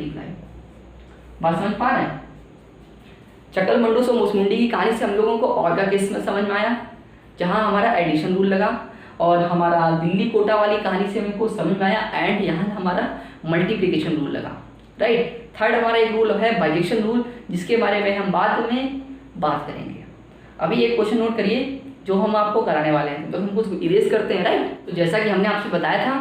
Multiply. बात समझ पा रहे हैं? चकल मंडूस और मुसमुंडी की कहानी से हम लोगों को और का केस में समझ में आया, जहां हमारा एडिशन रूल लगा, और हमारा दिल्ली कोटा वाली कहानी से हमको समझ में आया, एंड यहाँ हमारा मल्टीप्लिकेशन रूल लगा, राइट। थर्ड हमारा एक रूल है बाइजेक्शन रूल, जिसके बारे में हम बाद में बात करेंगे। अभी एक क्वेश्चन नोट करिए जो हम आपको कराने वाले हैं, तो हम उसको इरेज करते हैं, राइट। तो जैसा कि हमने आपसे बताया था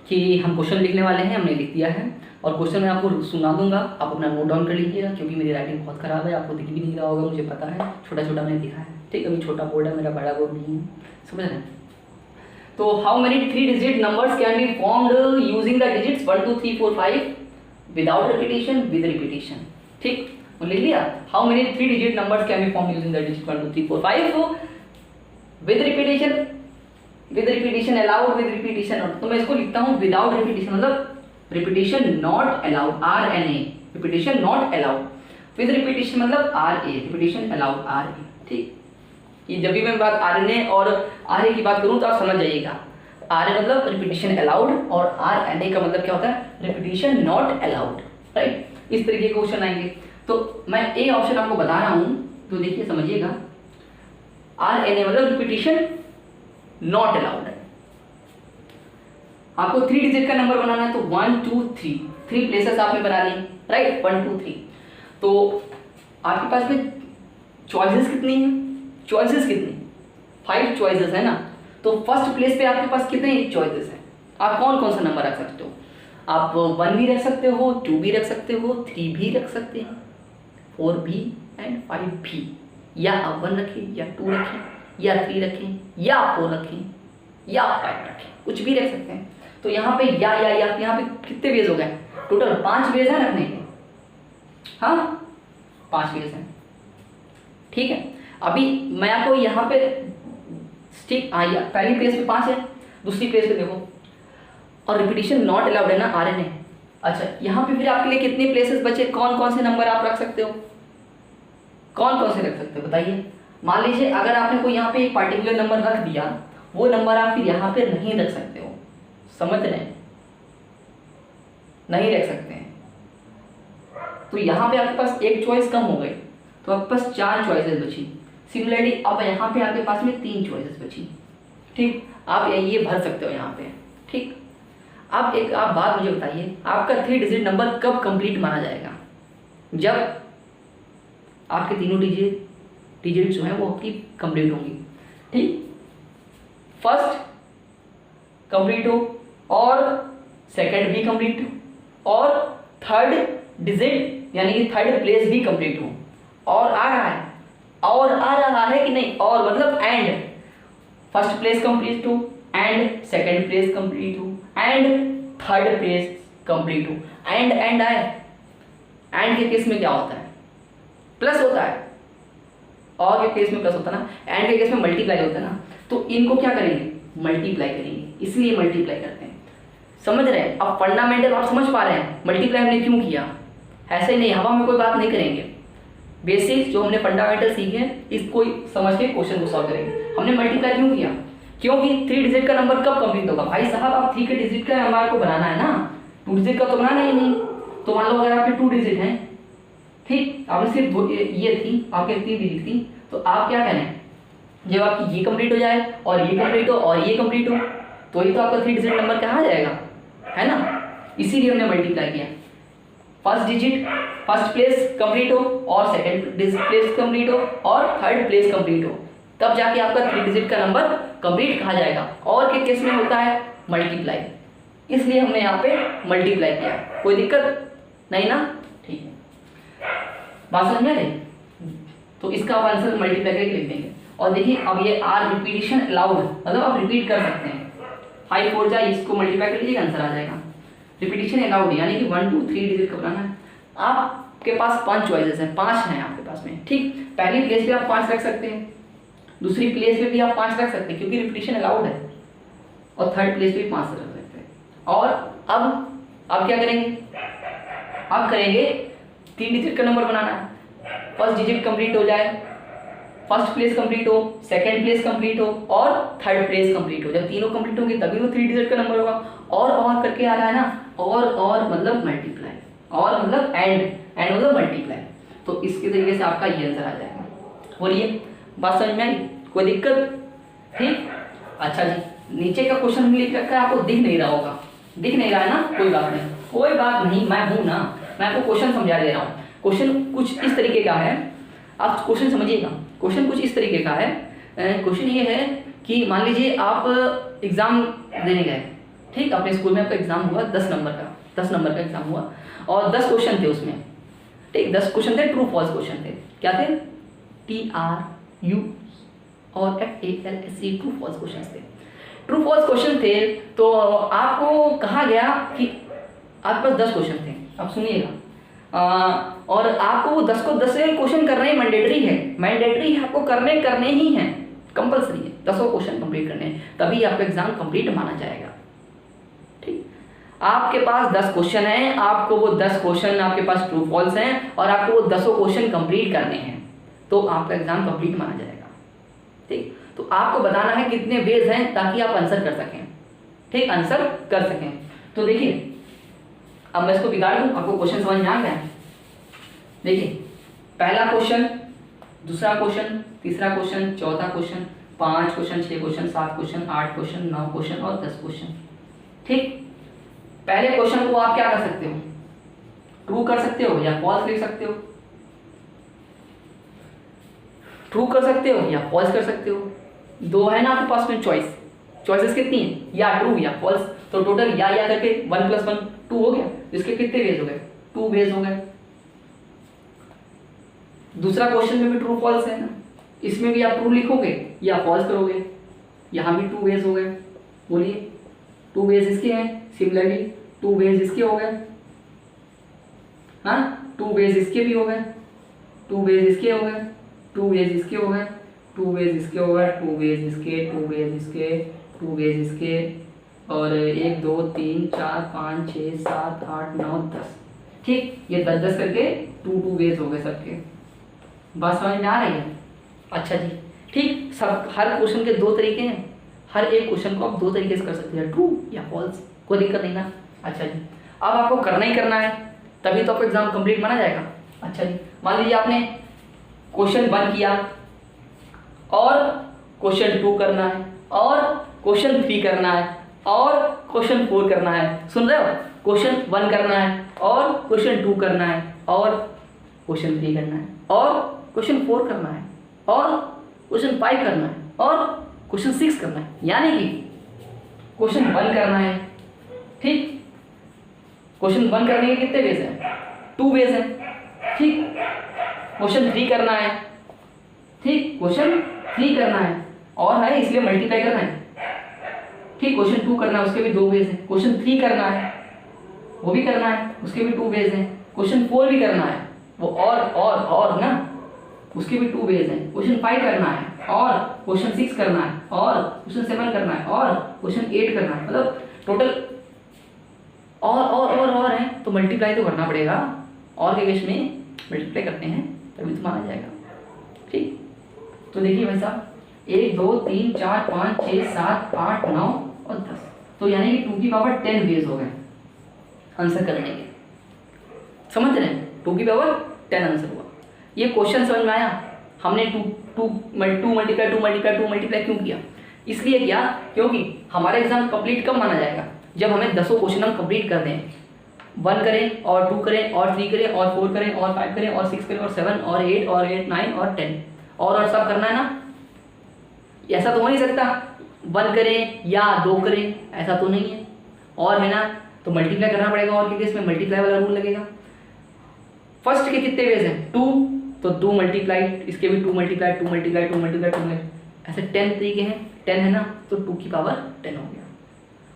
कि हम क्वेश्चन लिखने वाले हैं, हमने लिख दिया है, और क्वेश्चन मैं आपको सुना दूंगा, आप अपना नोट डाउन कर लीजिएगा, क्योंकि मेरी राइटिंग बहुत ख़राब है, आपको दिख भी नहीं रहा होगा, मुझे पता है, छोटा छोटा मैंने लिखा है, ठीक। अभी छोटा बोर्ड है मेरा, बड़ा बोर्ड नहीं है, समझ रहे हैं। तो how many 3 digit numbers can be formed using the digits 1 2 3 4 5 without repetition, with repetition, ठीक। लिख लिया, how many 3 digit numbers can be formed using the digit 1 2 3 4 5 with repetition, with repetition allowed, with repetition not. तो मैं इसको लिखता हूँ without repetition, मतलब repetition not allowed, RNA, repetition not allowed. With repetition मतलब RA, रिपीटेशन अलाउड, RA, ठीक। ये जब भी मैं बात RNA और RA की बात करूँ तो आप समझ जाइएगा, RA मतलब रिपीटेशन अलाउड, और RNA का मतलब क्या होता है, रिपीटेशन नॉट अलाउड, राइट। इस तरीके के क्वेश्चन आएंगे। तो मैं ए ऑप्शन आपको बता रहा हूँ, तो देखिए समझिएगा, RNA मतलब रिपीटेशन नॉट अलाउड है। आपको 3 डिजिट का नंबर बनाना है, तो 1 2 3 प्लेसेस आपने बना ली, राइट, 1 2 3। तो आपके पास में चॉइसेस कितनी है, चॉइसेस कितनी, 5 चॉइसेस है ना। तो फर्स्ट प्लेस पे आपके पास कितने चॉइसेस हैं, आप कौन कौन सा नंबर रख सकते हो, आप 1 भी रख सकते हो, 2 भी रख सकते हो, 3 भी रख सकते हैं, 4 भी एंड 5 भी, या आप 1 रखें, या 2 रखें, या 3 रखें, या 4 रखें, या 5 रखें, कुछ भी रख सकते हैं। तो यहाँ पे या यहाँ पे कितने वेज हो गए, टोटल 5 वेज है रखने के, हाँ 5 वेज हैं, ठीक है। अभी मैं आपको यहाँ पे ठीक पहली प्लेस पे 5 है, दूसरी प्लेस पे देखो, और रिपीटेशन नॉट अलाउड है ना, RNA। अच्छा, यहाँ पे फिर आपके लिए कितने प्लेसेस बचे, कौन कौन से नंबर आप रख सकते हो, कौन कौन से रख सकते हो बताइए। मान लीजिए अगर आपने कोई यहाँ पे एक पार्टिकुलर नंबर रख दिया, वो नंबर आप फिर यहाँ पे नहीं रख सकते हो, समझ रहे हैं, नहीं रख सकते हैं। तो यहाँ पे आपके पास एक चॉइस कम हो गई, तो आपके पास 4 चॉइसेस बची। सिमिलरली अब यहाँ पे आपके पास में 3 चॉइसेस बची, ठीक। आप ये भर सकते हो यहाँ पे, ठीक। अब एक आप बात मुझे बताइए, आपका 3 डिजिट नंबर कब कंप्लीट माना जाएगा, जब आपके तीनों डिजिट जो है वो आपकी कंप्लीट होंगी, ठीक। फर्स्ट कंप्लीट हो, और सेकंड भी कंप्लीट हो, और थर्ड डिजिट यानी कि थर्ड प्लेस भी कंप्लीट हो, और आ रहा है, और आ रहा है कि नहीं, और मतलब एंड, फर्स्ट प्लेस कंप्लीट हो, एंड सेकंड प्लेस कंप्लीट हो, एंड थर्ड प्लेस कंप्लीट हो, एंड आए। एंड के केस में क्या होता है, प्लस होता है, और के केस में प्लस होता है ना, एंड के केस में मल्टीप्लाई होता है ना। तो इनको क्या करेंगे, मल्टीप्लाई करेंगे, इसलिए मल्टीप्लाई करते हैं, समझ रहे हैं। अब फंडामेंटल आप समझ पा रहे हैं मल्टीप्लाई हमने क्यों किया, ऐसे ही नहीं हवा में कोई बात नहीं करेंगे, बेसिक्स जो हमने फंडामेंटल सीखे इसको समझ के क्वेश्चन को सॉल्व करेंगे। हमने मल्टीप्लाई क्यों किया, क्योंकि 3 डिजिट का नंबर कब कंप्लीट होगा, भाई साहब आप 3 के डिजिट का नंबर को बनाना है ना, 2 डिजिट का तो बनाना ही नहीं। तो मान लो अगर आपके 2 डिजिट हैं, ठीक, आपने सिर्फ ये थी आपके 3 डिजिट थी, तो आप क्या करें, जब आपकी ये कंप्लीट हो जाए, और ये कंप्लीट हो, और ये कंप्लीट हो, तो ही तो आपका 3 डिजिट नंबर कहाँ जाएगा, है ना। इसीलिए हमने मल्टीप्लाई किया, first digit first place complete हो, और सेकंड प्लेस कंप्लीट हो, और थर्ड प्लेस कंप्लीट हो, तब जाके आपका 3 डिजिट का नंबर कंप्लीट कहा जाएगा। और के केस में होता है मल्टीप्लाई, इसलिए हमने यहाँ पे मल्टीप्लाई किया, कोई दिक्कत नहीं ना, ठीक है, बात समझ में आ रही। तो इसका आप आंसर मल्टीप्लाई करके लिख देंगे। और देखिए अब ये आर रिपीटेशन अलाउड, मतलब आप रिपीट कर सकते हैं, 5 4 जाए, इसको मल्टीप्लाई कर लीजिएगा आंसर आ जाएगा। रिपीटेशन अलाउड यानी कि 1 2 3 डिजिट का बनाना है। आपके पास 5 चॉइसेस हैं, 5 हैं आपके पास में, ठीक। पहली प्लेस पे आप 5 रख सकते हैं, दूसरी प्लेस पे भी आप 5 रख सकते हैं क्योंकि रिपीटेशन अलाउड है, और थर्ड प्लेस पे भी 5 रख सकते हैं। और अब क्या करेंगे, अब करेंगे 3 डिजिट का नंबर बनाना है, फर्स्ट डिजिट कंप्लीट हो जाए, फर्स्ट प्लेस कंप्लीट हो, सेकंड प्लेस कंप्लीट हो, और थर्ड प्लेस कंप्लीट हो। जब तीनों कंप्लीट होंगे तभी वो 3 डिजिट का नंबर होगा। और करके आ रहा है ना, और मतलब मल्टीप्लाई, और मतलब एंड मतलब मल्टीप्लाई। तो इसके तरीके से आपका ये आंसर आ जाएगा। बोलिए, बात समझ में आई? कोई दिक्कत? ठीक, अच्छा जी। नीचे का क्वेश्चन लिख रखा है, आपको दिख नहीं रहा होगा, दिख नहीं रहा है ना, कोई बात नहीं, कोई बात नहीं, मैं हूं ना, मैं आपको क्वेश्चन समझा दे रहा हूँ। क्वेश्चन कुछ इस तरीके का है, आप क्वेश्चन समझिएगा। क्वेश्चन कुछ इस तरीके का है। क्वेश्चन ये है कि मान लीजिए आप एग्जाम देने गए, ठीक, अपने स्कूल में आपका एग्जाम हुआ 10 नंबर का एग्जाम हुआ और 10 क्वेश्चन थे उसमें, ठीक, 10 क्वेश्चन थे, ट्रू फॉल्स क्वेश्चन थे। क्या थे? TRU और FALSE, ट्रू फॉल्स क्वेश्चन थे। ट्रू फॉल्स क्वेश्चन थे तो आपको कहा गया कि आपके पास 10 क्वेश्चन थे। अब सुनिएगा, और आपको वो 10 को 10 से क्वेश्चन करना ही मैंडेटरी है, आपको करने ही हैं, कंपलसरी है 10 क्वेश्चन कंप्लीट करने, तभी आपका एग्जाम कंप्लीट माना जाएगा। ठीक, आपके पास 10 क्वेश्चन हैं, आपको वो 10 क्वेश्चन आपके पास ट्रू फॉल्स हैं और आपको वो 10 क्वेश्चन कंप्लीट करने हैं, तो आपका एग्जाम कंप्लीट माना जाएगा। ठीक, तो आपको बताना है कितने वेज हैं ताकि आप आंसर कर सकें, ठीक, आंसर कर सकें। तो देखिए, अब मैं इसको बिगाड़ दूं, आपको क्वेश्चन समझ में आ गया? देखिए, पहला क्वेश्चन, दूसरा क्वेश्चन, तीसरा क्वेश्चन, चौथा question, 5 question, 6 question, 7 question, 8 question, 9 question और 10 क्वेश्चन। ठीक, पहले क्वेश्चन को आप क्या कर सकते हो? ट्रू कर सकते हो या फॉल्स लिख सकते हो, ट्रू कर सकते हो या फॉल्स कर सकते हो। दो है ना आपके पास में चॉइसेस कितनी है? या ट्रू या फॉल्स। तो टोटल या करके 1 + 1 2 हो गया, इसके कितने वेज हो गए? 2 वेज हो गए। दूसरा क्वेश्चन में भी ट्रू फॉल्स है ना, इसमें भी आप ट्रू लिखोगे या फॉल्स करोगे, यहाँ भी 2 वेज हो गए। बोलिए, 2 वेज इसके हैं, सिमिलरली 2 वेज इसके हो गए, हाँ, 2 वेज इसके भी हो गए, 2 वेज इसके हो गए, 2 वेज इसके हो गए, 2 वेज इसके हो गए, 2 वेज इसके, 2 वेज इसके, 2 वेज इसके, और 1 2 3 4 5 6 7 8 9 10। ठीक, ये 10 करके 2 वेज हो गए सबके। बात समझ में आ रही है? अच्छा जी, ठीक, सब हर क्वेश्चन के 2 तरीके हैं, हर एक क्वेश्चन को आप 2 तरीके से कर सकते हैं, ट्रू या फॉल्स, कोई दिक्कत नहीं ना। अच्छा जी, अब आपको करना ही करना है, तभी तो आपका एग्जाम कंप्लीट माना जाएगा। अच्छा जी, मान लीजिए आपने क्वेश्चन 1 किया और क्वेश्चन 2 करना है और क्वेश्चन 3 करना है और क्वेश्चन 4 करना है। सुन रहे हो? क्वेश्चन 1 करना है और क्वेश्चन 2 करना है और क्वेश्चन 3 करना है और क्वेश्चन 4 करना है और क्वेश्चन 5 करना है और क्वेश्चन 6 करना है। यानी कि क्वेश्चन 1 करना है, ठीक, क्वेश्चन 1 करने के कितने वेज हैं? 2 वेज हैं। ठीक, क्वेश्चन 3 करना है, ठीक, क्वेश्चन 3 करना है और है इसलिए मल्टीप्लाई करना है। ठीक, क्वेश्चन 2 करना है, उसके भी 2 वेज हैं। क्वेश्चन 3 करना है, वो भी करना है, उसके भी 2 वेज हैं। क्वेश्चन 4 भी करना है, वो और ना, उसके भी 2 वेज हैं। क्वेश्चन 5 करना है और क्वेश्चन 6 करना है और क्वेश्चन 7 करना है और क्वेश्चन 8 करना है, मतलब टोटल और है, तो मल्टीप्लाई तो करना पड़ेगा। और के केस में मल्टीप्लाई करते हैं तभी तो माना जाएगा। ठीक, तो देखिए भाई साहब, 1 2 3 4 5 6 7 8 9 और 10, तो यानी कि 2 की पावर 10 वेज हो गए आंसर करने के। समझ रहे हैं? 2 की पावर 10 आंसर हुआ। ये क्वेश्चन समझ में आया? हमने 2 मल्टीप्लाई क्यों किया? इसलिए किया क्योंकि हमारा एग्जाम कंप्लीट कब माना जाएगा? जब हमें 10 क्वेश्चन हम कंप्लीट कर दें, 1 करें और 2 करें और 3 करें और 4 करें और 5 करें और 6 करें और 7 और 8 9 और 10 और सब करना है ना। ऐसा तो हो नहीं सकता 1 करें या 2 करें, ऐसा तो नहीं है, और है ना, तो मल्टीप्लाई करना पड़ेगा। और के केस में मल्टीप्लाई वाला रूल लगेगा। फर्स्ट के कितने वेज हैं? 2, तो 2 मल्टीप्लाई, इसके भी 2 मल्टीप्लाई, ऐसे 10 तरीके हैं, 10 है ना, तो 2 की पावर 10 हो गया।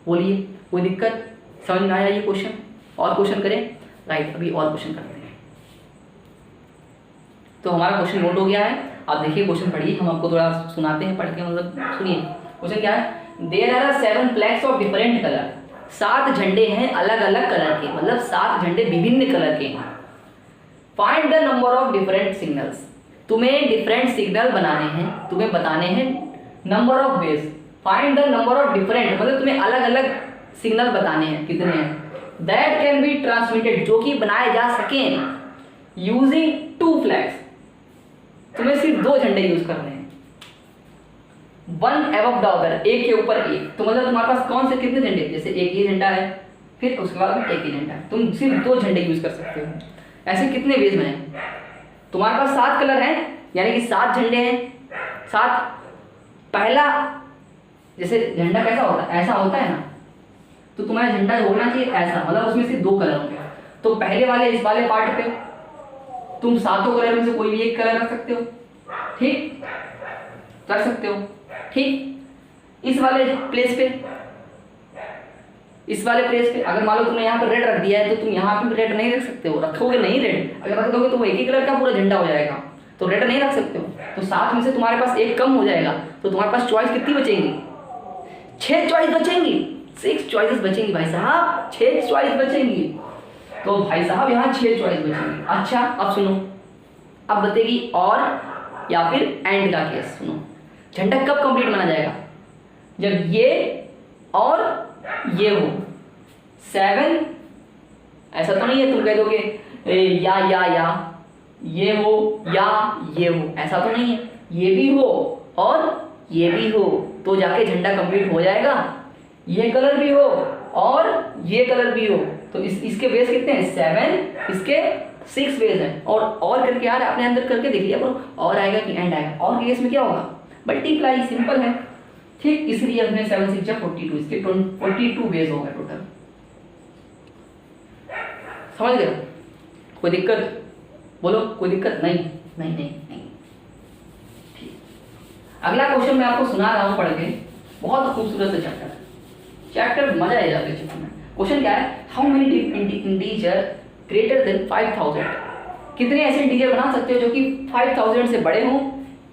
बोलिए, कोई दिक्कत? समझ में आया ये क्वेश्चन? और क्वेश्चन करें? राइट, अभी और क्वेश्चन करते हैं। तो हमारा क्वेश्चन नोट हो गया है। आप देखिए क्वेश्चन पढ़िए, हम आपको थोड़ा सुनाते हैं, पढ़ के मतलब सुनिए। क्वेश्चन क्या है? There are 7 flags of different colour. 7 झंडे हैं अलग अलग कलर के, मतलब 7 झंडे विभिन्न कलर के हैं। Find the number of different signals. तुम्हें डिफरेंट सिग्नल बनाने हैं, तुम्हें बताने हैं number of ways. Find the number of different, मतलब तुम्हें अलग अलग सिग्नल बताने हैं, कितने हैं? दैट कैन बी ट्रांसमिटेड, जो कि बनाए जा सके यूजिंग 2 फ्लैग्स। तुम्हें सिर्फ 2 झंडे यूज करने हैं, वन एबव द अदर, एक के ऊपर एक। तो मतलब तुम्हारे पास कौन से कितने झंडे, जैसे एक ही झंडा है, फिर उसके बाद में एक ही झंडा है, तुम सिर्फ 2 झंडे यूज कर सकते हो। ऐसे कितने वेज बने, तुम्हारे पास 7 कलर हैं, यानी कि 7 झंडे हैं, 7। पहला जैसे झंडा कैसा होता है, ऐसा होता है ना, तो तुम्हारा झंडा होना चाहिए ऐसा, मतलब उसमें से 2 कलर होंगे। तो पहले वाले इस वाले पार्ट पे तुम 7 कलर में से कोई भी एक कलर रख सकते हो, ठीक, रख सकते हो, ठीक। इस वाले प्लेस पे, इस वाले प्लेस पे अगर मान लो तुमने यहाँ पर रेड रख दिया है, तो तुम यहाँ पे भी रेड नहीं रख सकते हो, रखोगे नहीं रेड, अगर रख दोगे तो वो एक ही कलर का पूरा झंडा हो जाएगा, तो रेड नहीं रख सकते हो। तो 7 में से तुम्हारे पास एक कम हो जाएगा, तो तुम्हारे पास चॉइस कितनी बचेंगी, 6 चॉइस बचेंगी, 6 चॉइसेस बचेंगी भाई साहब, 6 चॉइस बचेंगी। तो भाई साहब यहाँ 6 चॉइस बचेंगी। अच्छा अब सुनो, अब बतेगी और या फिर एंड का केस। सुनो, झंडा कब कंप्लीट माना जाएगा, जब ये और ये हो 7, ऐसा तो नहीं है तुम कह दोगे या ये हो या ये हो, ऐसा तो नहीं है, ये भी हो और ये भी हो, तो जाके झंडा कंप्लीट हो जाएगा। ये कलर भी हो और ये कलर भी हो, तो इसके बेस कितने हैं, 7, इसके 6 बेस हैं। और करके यार अपने अंदर करके देख लिया करो, और आएगा कि एंड आएगा, और के केस में क्या होगा, मल्टीप्लाई, सिंपल है, ठीक। इसलिए अपने 7 6 जा 42, इसके 42 बेस हो गए टोटल। समझ गए, कोई दिक्कत बोलो, कोई दिक्कत नहीं, नहीं नहीं नहीं, ठीक। अगला क्वेश्चन मैं आपको सुना रहा हूं पढ़ के, बहुत खूबसूरत से चैप्टर मजा आ जाता है चैप्टर में। क्वेश्चन क्या है, how many integer greater than 5000, कितने ऐसे इंटीजर बना सकते हो जो कि 5000 से बड़े हों,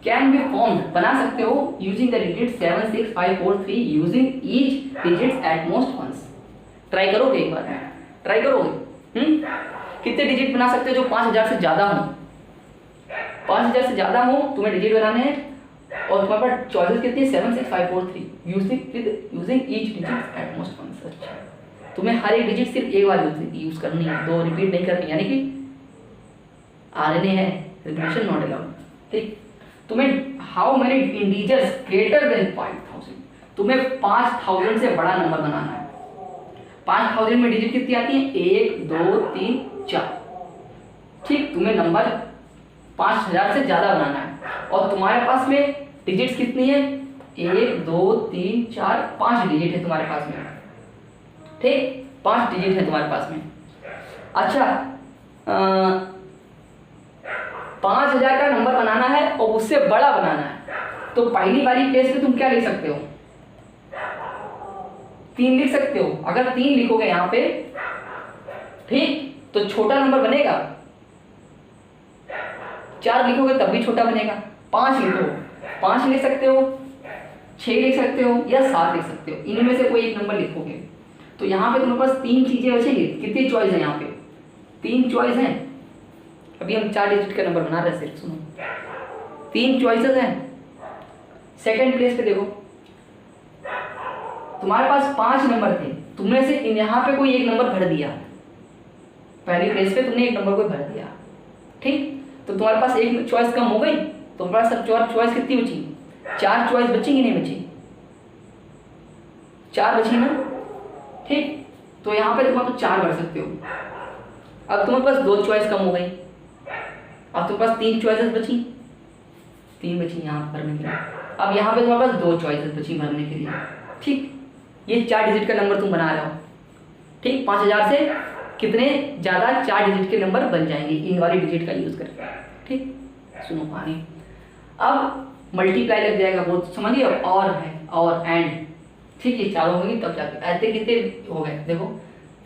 कैन बी फॉर्म्ड, बना सकते हो using the digit 7 6 5 4 3, using each digits at most once. Try करोगे एक बार, ट्राई करोगे, कितने डिजिट बना सकते हो जो 5000 से ज्यादा हो, 5000 से ज्यादा हो तुम्हें डिजिट बनाने हैं, और तुम्हारे पास चॉइसेस कितनी है, 7 6 5 4 3, using each digit at most once. अच्छा, तुम्हें हर एक डिजिट सिर्फ एक बार यूज करनी है, 2 रिपीट नहीं करनी, यानी कि आरएनए है, रिपीटेशन नॉट अलाउड, ठीक। तुम्हें how many integers greater than 5000, तुम्हें 5000 से बड़ा नंबर बनाना है। 5000 में डिजिट कितनी आती है, 1 2 3 4, ठीक। तुम्हें नंबर 5000 से ज्यादा बनाना है, और तुम्हारे पास में डिजिट्स कितनी है, 1 2 3 4 5 डिजिट है तुम्हारे पास में, ठीक, 5 डिजिट है तुम्हारे पास में। अच्छा 5000 का नंबर बनाना है और उससे बड़ा बनाना है, तो पहली वाली प्लेस पे तुम क्या लिख सकते हो, 3 लिख सकते हो। अगर 3 लिखोगे यहाँ पे, ठीक, तो छोटा नंबर बनेगा, 4 लिखोगे तब भी छोटा बनेगा, 5 लिखो, 5 लिख सकते हो, 6 लिख सकते हो या 7 लिख सकते हो, इनमें से कोई एक नंबर लिखोगे। तो यहाँ पे तुम्हारे पास 3 चीजें बचेंगी। कितनी चॉइस है यहाँ पे, 3 चॉइस हैं। अभी हम 4 डिजिट का नंबर बना रहे हैं, सिर्फ सुनो, 3 चॉइसेस हैं। सेकंड प्लेस पे देखो, तुम्हारे पास 5 नंबर थे, तुमने से यहाँ पे कोई एक नंबर भर दिया, पहली प्लेस पे तुमने एक नंबर को भर दिया, ठीक, तो तुम्हारे पास एक चॉइस कम हो गई, तो तुम्हारे पास सब चॉइस कितनी बची, 4 चॉइस बची कि नहीं बची, 4 बची ना, ठीक। तो यहाँ पे तुम 4 भर सकते हो। अब तुम्हारे पास 2 चॉइस कम हो गई, अब तुम्हारे पास 3 चॉइसेस बची, 3 बची यहाँ भरने के लिए। अब यहाँ पे तुम्हारे पास 2 चॉइसेस बची भरने के लिए, ठीक। ये 4 डिजिट का नंबर तुम बना रहे हो, ठीक। 5000 से कितने ज़्यादा 4 डिजिट के नंबर बन जाएंगे इन वाली डिजिट का यूज़ करके, ठीक। सुनो पानी, अब मल्टीप्लाई लग जाएगा, वो समझिए, और है और एंड, ठीक। ये चारों होंगी तब जाके, ऐसे कितने हो गए देखो,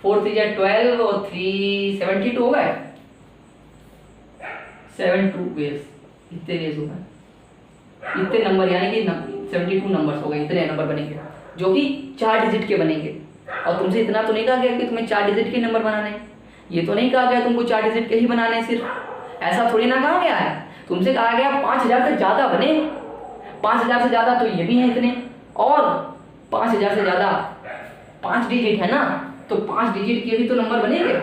4 3 जा 12 और 3 72 हो गए, 72 बेस, इतने बेस हो गए, इतने नंबर, यानी कि 72 नंबर्स हो गए, इतने नंबर बनेंगे जो कि 4 डिजिट के बनेंगे। और तुमसे इतना तो नहीं कहा गया कि तुम्हें 4 डिजिट के नंबर बनाने हैं, ये तो नहीं कहा गया तुमको 4 डिजिट के ही बनाने हैं सिर्फ, ऐसा थोड़ी ना कहा गया है। तुमसे कहा गया 5000 से ज़्यादा बने, 5000 से ज़्यादा तो ये भी हैं इतने, और 5000 से ज़्यादा 5 डिजिट है ना, तो तो 5 डिजिट के भी तो नंबर बनेंगे,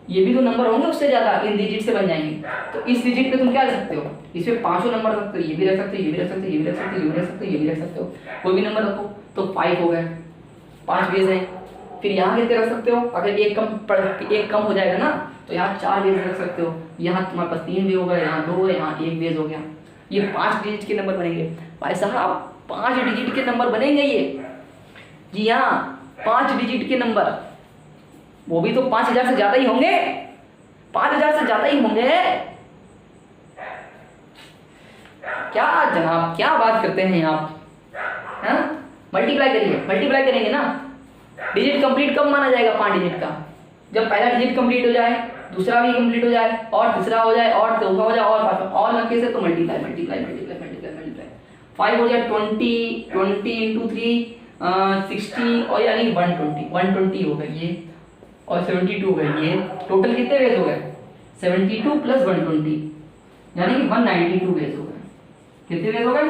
ये भी तो नंबर होंगे उससे ज्यादा, इन डिजिट से बन जाएंगे। तो इस डिजिट पे तुम क्या रख सकते हो, इसमें 5 नंबर रख सकते हो, ये भी रख सकते हो, ये भी रख सकते हो, ये भी रख सकते हो, ये भी रख सकते हो, ये भी रख सकते हो, कोई भी नंबर रखो। तो 5 हो गए, 5 बेस है। फिर यहाँ कितने रख सकते हो, अगर एक कम हो जाएगा ना तो यहाँ 4 बेस रख सकते हो। यहाँ तुम्हारे पास 3 बेस हो गया, यहाँ 2 है, यहाँ 1 बेस हो गया। ये 5 डिजिट के नंबर बनेंगे भाई साहब, 5 डिजिट के नंबर बनेंगे ये। जी हाँ, 5 डिजिट के नंबर, वो भी तो 5000 से ज्यादा ही होंगे, 5000 से ज्यादा ही होंगे। क्या जनाब, क्या बात करते हैं आप, हैं? मल्टीप्लाई करिए, मल्टीप्लाई करेंगे ना। डिजिट कंप्लीट कब माना जाएगा 5 डिजिट का, जब पहला डिजिट कंप्लीट हो जाए, दूसरा भी कंप्लीट हो जाए, और तीसरा हो जाए, और चौथा हो जाए, और पांचवा, और नक्के से तो multiply multiply multiply multiply multiply 5 हो जाए 20, 20 इंटू 3 60, और यानी 120 हो गई ये, और 72 हो गई ये। टोटल कितने बेस हो गए, 72 प्लस 120, यानी कि 192 बेस हो गए। कितने बेस हो गए,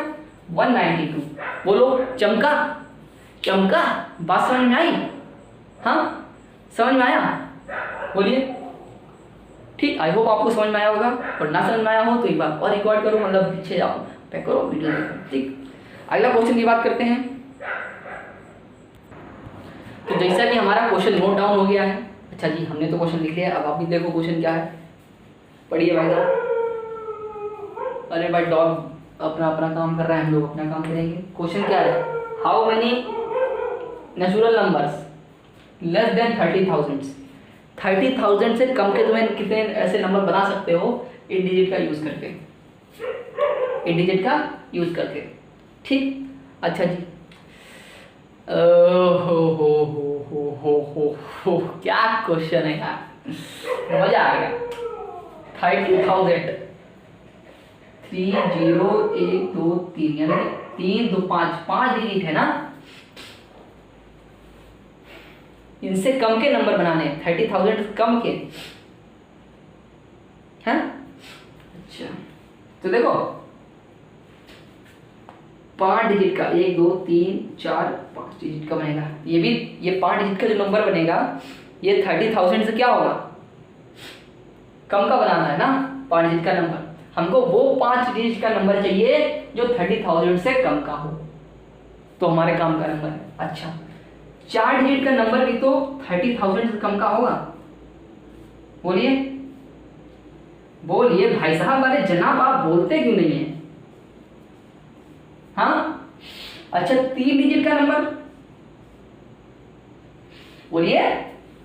192। बोलो चमका, चमका, बात समझ में आई? हाँ, समझ में आया? बोलिए। ठीक, आई होप आपको समझ में आया होगा, और ना समझ में आया हो तो एक बार और रिकॉर्ड करो, मतलब पीछे जाओ, पैक करो वीडियो देखो। ठीक, अगला क्वेश्चन की बात करते हैं। तो जैसा कि हमारा क्वेश्चन नोट डाउन हो गया है, अच्छा जी, हमने तो क्वेश्चन लिख लिया, अब आप भी देखो क्वेश्चन क्या है, पढ़िए भाई साहब। अरे भाई डॉग अपना अपना काम कर रहा है, हम लोग अपना काम करेंगे। क्वेश्चन क्या है, how many natural numbers less than 30,000, 30,000 से कम के तुम्हें कितने ऐसे नंबर बना सकते हो इन डिजिट का यूज करके, इन डिजिट का यूज करके। ठीक, अच्छा जी, हो क्या क्वेश्चन है यार, मजा आ गया। 30,000, 3 0 1 2 3, यानी 3 2 5, 5 डिजिट है ना, इनसे कम के नंबर बनाने हैं, 30,000 से कम के हैं। अच्छा, तो देखो 5 डिजिट का, 1 2 3 4 5 डिजिट का बनेगा, ये भी, ये 5 डिजिट का जो नंबर बनेगा ये 30,000 से क्या होगा, कम का बनाना है ना 5 डिजिट का नंबर। हमको वो 5 डिजिट का नंबर चाहिए जो 30,000 से कम का हो, तो हमारे काम का नंबर है। अच्छा, 4 डिजिट का नंबर भी तो 30,000 से कम का होगा, बोलिए बोलिए भाई साहब, अरे जनाब आप बोलते क्यों नहीं है? हाँ, अच्छा 3 डिजिट का नंबर बोलिए,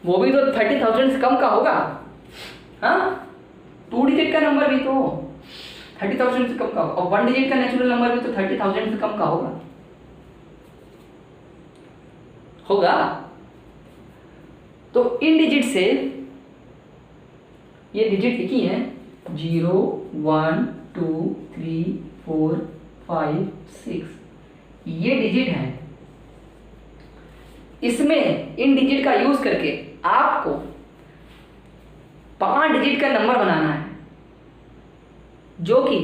वो भी तो 30,000 से कम का होगा। हाँ, 2 डिजिट का नंबर भी तो 30,000 से कम का होगा, और 1 डिजिट का नेचुरल नंबर भी तो 30,000 से कम का होगा, होगा। तो इन डिजिट से, ये डिजिट लिखी है 0 1 2 3 4 5 6, ये डिजिट है। इसमें इन डिजिट का यूज करके आपको 5 डिजिट का नंबर बनाना है जो कि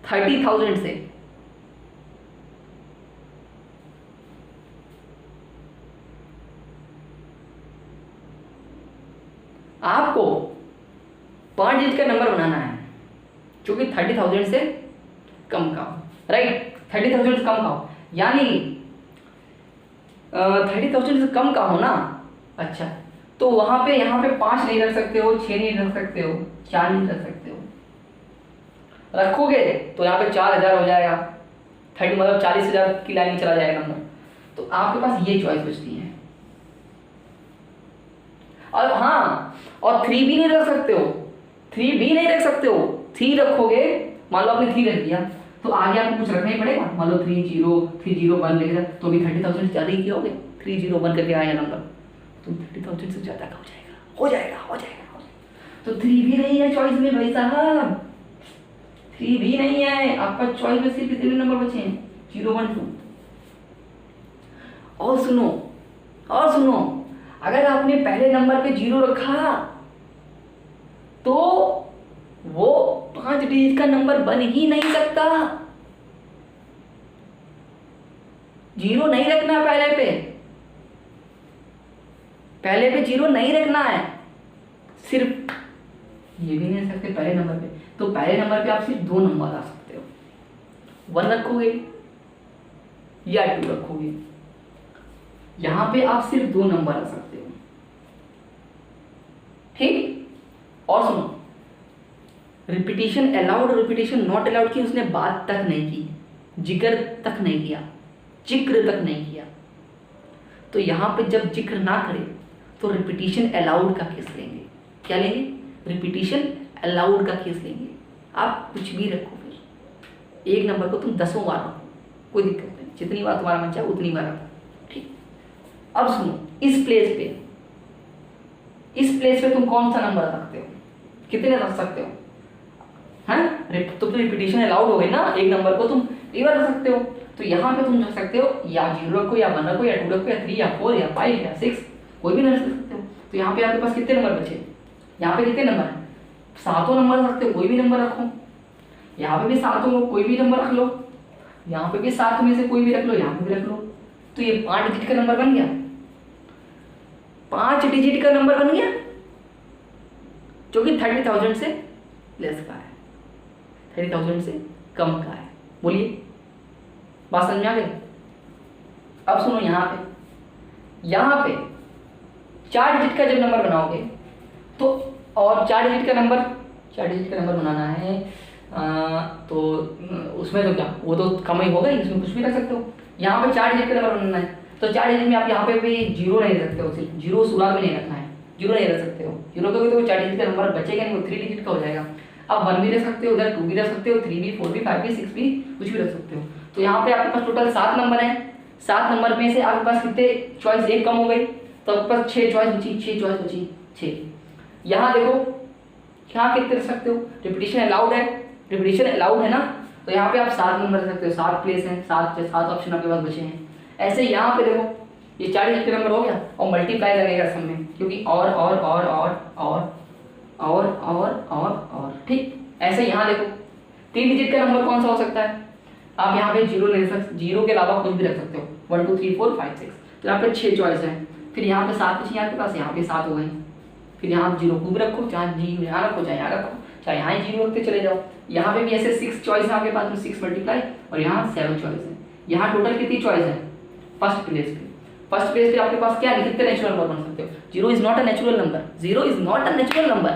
30,000 से आपको 5 डिजिट का नंबर बनाना है जो कि 30,000 से कम का हो, राइट, 30,000 से कम का हो, यानी 30,000 से कम का हो ना। अच्छा, तो वहां पे, यहाँ पे 5 नहीं रख सकते हो, 6 नहीं रख सकते हो, 4 नहीं रख सकते हो। रखोगे तो यहाँ पे 4,000 हो जाएगा, 30 मतलब 40,000 की लाइन में चला जाएगा नंबर। तो आपके पास ये चॉइस बचती है। और हाँ, और 3 भी नहीं रख सकते हो, 3 भी नहीं रख सकते हो। 3 रखोगे, मान लो आपने 3 रख दिया, तो आगे आपको कुछ रखना ही पड़ेगा। मान लो 301 लिख दिया, तो भी 30,000 से ज़्यादा ही किया 301 करके आया नंबर, तो 30,000 से ज़्यादा का हो जाएगा, हो जाएगा, हो जाएगा, हो जाएगा। तो 3 भी नहीं है चॉइस में भाई साहब, 3 भी नहीं है आपका चॉइस में। सिर्फ कितने नंबर बचे हैं, 0 1 2। और सुनो, और सुनो, अगर आपने पहले नंबर पे 0 रखा तो वो 5 डिजिट का नंबर बन ही नहीं सकता। 0 नहीं रखना पहले पे, पहले पे 0 नहीं रखना है, सिर्फ ये भी नहीं रख सकते पहले नंबर पे, तो पहले नंबर पे आप सिर्फ 2 नंबर ला सकते हो, 1 रखोगे या 2 रखोगे। यहां पे आप सिर्फ 2 नंबर ला सकते हो, ठीक। और सुनो, रिपीटिशन अलाउड और रिपीटिशन नॉट अलाउड की उसने बात तक नहीं की, जिक्र तक नहीं किया, जिक्र तक नहीं किया। तो यहां पे जब जिक्र ना करे तो रिपीटिशन अलाउड का केस लेंगे। क्या लेंगे? रिपीटिशन अलाउड का केस लेंगे। आप कुछ भी रखो, फिर एक नंबर को तुम 10 बार रखो, कोई दिक्कत नहीं, जितनी बार तुम्हारा मन चाहे उतनी बार रखो, ठीक। अब सुनो, इस प्लेस पे तुम कौन सा नंबर रख सकते हो, कितने रख सकते हो? हैं? तो रिपीटिशन अलाउड हो गई ना, एक नंबर को तुम कई बार रख सकते हो। तो यहाँ पे तुम रख सकते हो या 0 रखो या 1 रखो या 2 रखो या 3 या 4 या 5 या 6, कोई भी नंबर रख सकते हो। तो यहाँ पे आपके पास कितने नंबर बचे? यहाँ पे कितने नंबर है? 7 नंबर रख सकते हो, कोई भी नंबर रखो। यहाँ पे भी 7 हो, कोई भी नंबर रख लो। यहाँ पे भी 7 में से कोई भी रख लो, यहाँ पे भी रख लो। तो ये 5 डिजिट का नंबर बन गया, 5 डिजिट का नंबर बन गया, जो कि 30,000 से लेस का है, 30,000 से कम का है। बोलिए, बात समझ में आ गई? अब सुनो, यहाँ पे 4 डिजिट का जब नंबर बनाओगे तो, और 4 डिजिट का नंबर बनाना है, तो उसमें तो क्या, वो तो कम ही होगा, इसमें कुछ भी रख सकते हो। यहाँ पे 4 डिजिट का नंबर बनाना है, तो 4 डिजिट में आप यहाँ पे भी 0 नहीं रख सकते हो, सिर्फ 0 शुरुआत में नहीं रखना है, 0 नहीं रख सकते हो। 0 तो 4 डिजिट का नंबर बचेगा नहीं, वो 3 डिजिट का हो जाएगा। आप 1 भी रख सकते हो, उधर 2 भी रख सकते हो, 3 भी, 4 भी, 5 भी, 6 भी, कुछ भी रख सकते हो। तो यहाँ पे आपके पास टोटल 7 नंबर है। 7 नंबर में से आपके पास कितने चॉइस, एक कम हो गई, तो आपके पास 6 चॉइस बची, 6। यहाँ देखो, यहाँ कितने रख सकते हो? रिपीटिशन अलाउड है ना, तो यहाँ पे आप 7 नंबर रख सकते हो, 7 प्लेस हैं, 7 ऑप्शन आपके पास बचे हैं। ऐसे यहाँ पे देखो, ये 4 डिजिट का नंबर हो गया और मल्टीप्लाई लगेगा सब में, क्योंकि और, ठीक। ऐसे यहाँ देखो, 3 डिजिट का नंबर कौन सा हो सकता है? आप यहाँ पे 0 ले सकते, 0 के अलावा कुछ भी रख सकते हो, 1 2 3 4 5 6। तो यहाँ पे 6 चॉइस है। फिर यहाँ पे 7 बची आपके पास, यहाँ पे 7 हो गई। फिर यहाँ आप 0 खूब रखो, चाहे 0 यहाँ रखो, चाहे यहाँ रखो, चाहे यहाँ ही 0 रखते चले जाओ। यहाँ पे भी ऐसे 6 चॉइस है आपके पास में, 6 मल्टीप्लाई, और यहाँ 7 चॉइस है। यहाँ टोटल कितनी चॉइस है? फर्स्ट प्लेस पे आपके पास क्या है? कितने नेचुरल नंबर बन सकते हो? 0 is not a natural number,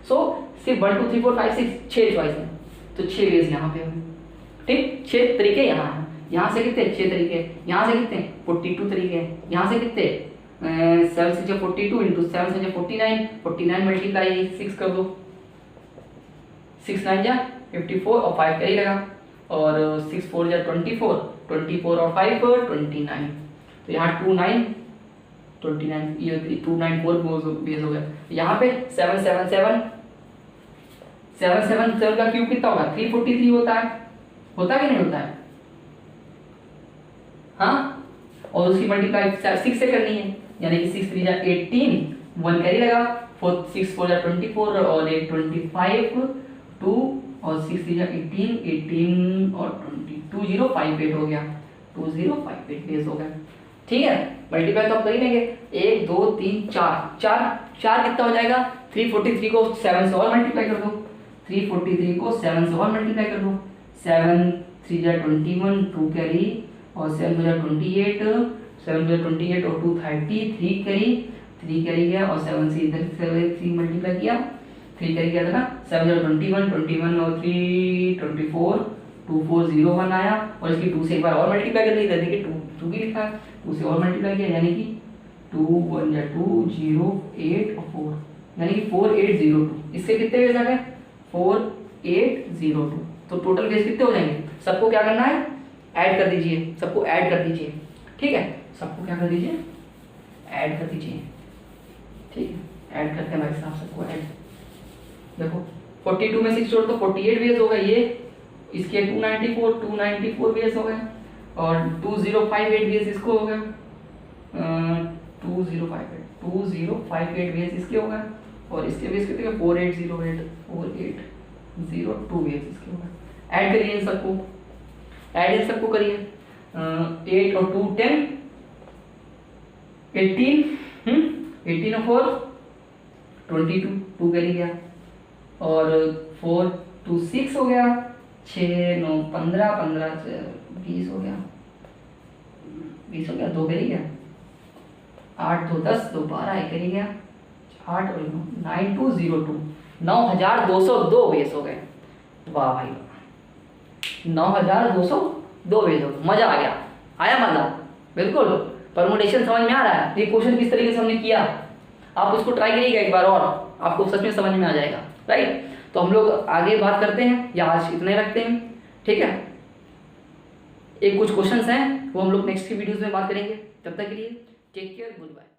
so सिर्फ 1 2 3 4 5 6 6 चॉइस है, तो 6 वेज यहाँ पे होंगे, ठीक। 6 तरीके यहाँ हैं, यहाँ से कितने? 6 तरीके, यहाँ से कितने? 42 तरीके हैं, यहाँ से कितने? 7 से 42 इंटू 7 से 49 मल्टीप्लाई 6 कर दो, 6 9 जा 54 और 5 कैरी लगा, और 6 4 जा 24 और 5 29। तो यहाँ 2 9 29, ये 2 9 4 बेस हो गया। यहाँ पे 7 7 7 का क्यूब कितना होगा? 343 होता है कि नहीं होता है? हाँ, और उसकी मल्टीप्लाई 6 से करनी है, यानी कि 6 3 जा 18, 1 कैरी लगा, 6 4 जा 24 और 8 25, 2 और 6 3 जा 18 और 2058 हो गया, 2058 बेस हो गया, ठीक है। मल्टीप्लाई तो आप कर ही लेंगे, 1 2 3 4 कितना हो जाएगा? 343 को 7 से और मल्टीप्लाई कर दो, 343 को 7 से और मल्टीप्लाई कर दो, 7 3 जा 21, 2 कैरी, और 7 जा 28, 7 जा 28 और 2 30, 3 कैरी गया, और 7 से इधर 3 मल्टीप्लाई किया, 3 कैरी गया था ना, 7 जा 21 और 3 24, 2401 आया, और इसकी 2 से एक बार और मल्टीप्लाई कर ली, इधर देखिए 2 भी लिखा है, 2 से और मल्टीप्लाई किया, यानी कि 2 1 जा 2 0 8 और 4, यानी कि 4802। इससे कितने बेस आ गए? 4802। तो टोटल बेस कितने हो जाएंगे? सबको क्या करना है? ऐड कर दीजिए, सबको ऐड कर दीजिए, ठीक है। सबको क्या कर दीजिए? ऐड कर दीजिए, ठीक है। ऐड करते हैं भाई साहब, सबको ऐड। देखो 42 में 6 जोड़ तो 48 बेस हो गए, ये इसके 294 बेस हो गए, और 2058 बेस इसको हो गया, 2058 बेस इसके हो गए, और इसके बेस कितने? 4802 बेस इसके हो गए। ऐड करिए इन सबको, करिए। 8 और 2 10, 18, 18 और 4 22, 2 कैरी गया, और 4 2 6 हो गया, 6 9 15, 15 से 20 हो गया, 20 हो गया, 2 कैरी गया, 8 2 10, 2 12, 1 कैरी गया, 8 और 9202, 9202 बेस हो गए। वाह भाई 9202 बेस हो, मजा आ गया, आया मजा, बिल्कुल परमुटेशन समझ में आ रहा है। ये क्वेश्चन किस तरीके से हमने किया, आप उसको ट्राई करिएगा एक बार और आपको सच में समझ में आ जाएगा, राइट। तो हम लोग आगे बात करते हैं या आज इतने रखते हैं, ठीक है। एक कुछ क्वेश्चंस हैं वो हम लोग नेक्स्ट की वीडियोस में बात करेंगे, तब तक के लिए टेक केयर, गुड बाय।